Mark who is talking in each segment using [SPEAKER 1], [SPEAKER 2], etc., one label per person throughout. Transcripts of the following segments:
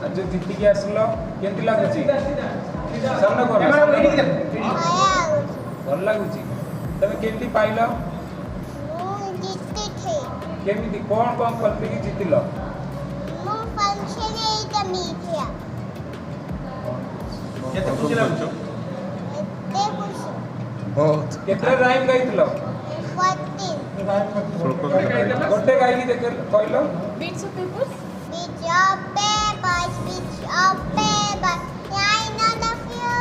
[SPEAKER 1] आज जीति के आसलो केमती लागुची सामने कोन भल लागुची तमे केमती पाइलो
[SPEAKER 2] जीती थी
[SPEAKER 1] केमती कोन कोन करके कि जीतिलो
[SPEAKER 2] मो फंक्शन एटा मीडिया
[SPEAKER 3] केते खुशी लागुचो
[SPEAKER 2] एते खुशी
[SPEAKER 4] बहुत
[SPEAKER 1] केते राइम गाइतलो
[SPEAKER 2] 14
[SPEAKER 1] गोटे गाई देख कहलो
[SPEAKER 5] Bits of papers.
[SPEAKER 2] Beach of papers, beach of papers. Yeah, none of you,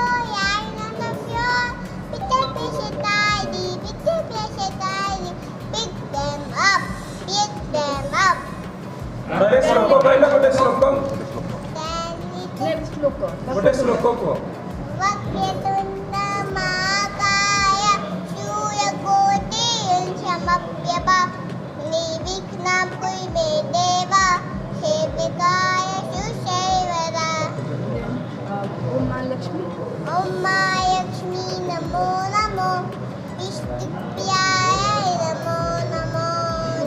[SPEAKER 2] pick up piece of tidy, pick up piece of tidy. Pick them up, pick them up.
[SPEAKER 1] गोटे श्लोक कहलो गोटे श्लोक
[SPEAKER 2] Then it
[SPEAKER 5] Next look.
[SPEAKER 1] गोटे श्लोक को
[SPEAKER 2] Vakyatunda Makaya Suragoti Samapyapa Niviknam Kuimedeva Sevikaya Susevara
[SPEAKER 5] Om Mahalakshmi.
[SPEAKER 2] Om Mayakshmi Namo Namo Vishnupriyaya Namo Namo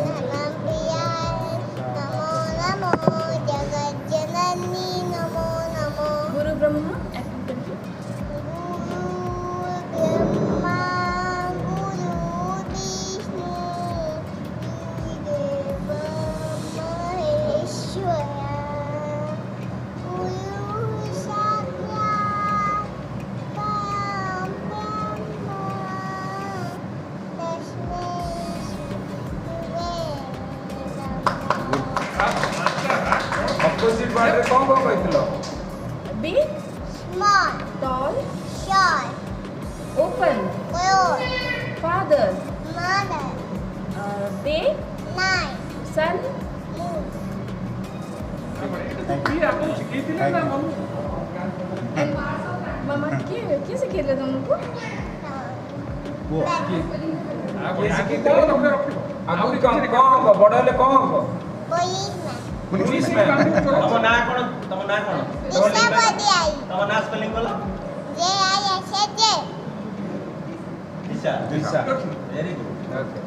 [SPEAKER 2] Dhanampriyaya Namo Namo Jagatjanani Namo Namo
[SPEAKER 5] Guru Brahma. Acting country.
[SPEAKER 2] Guru Brahma Guru Vishnu Guru Maheshwara Guru Sakshat Param Brahma
[SPEAKER 1] opposite word रे कोन कोन कहतिलो
[SPEAKER 5] Big,
[SPEAKER 2] Small
[SPEAKER 5] tall,
[SPEAKER 2] Short
[SPEAKER 5] open,
[SPEAKER 2] Close
[SPEAKER 5] father,
[SPEAKER 2] Mother
[SPEAKER 5] day,
[SPEAKER 2] Night
[SPEAKER 5] sun.
[SPEAKER 2] Moon
[SPEAKER 5] Mama, किस खेले तुम लोग?
[SPEAKER 1] ये सिखितो आगु कोन बड़ ले कोन
[SPEAKER 2] Policeman
[SPEAKER 1] police में
[SPEAKER 3] तम ना कोन
[SPEAKER 2] Disabadiai
[SPEAKER 3] तम ना स्पेलिंग बोला
[SPEAKER 2] J-I-S-A-J
[SPEAKER 3] दिशा
[SPEAKER 1] दिशा
[SPEAKER 3] वेरी गुड
[SPEAKER 1] ओके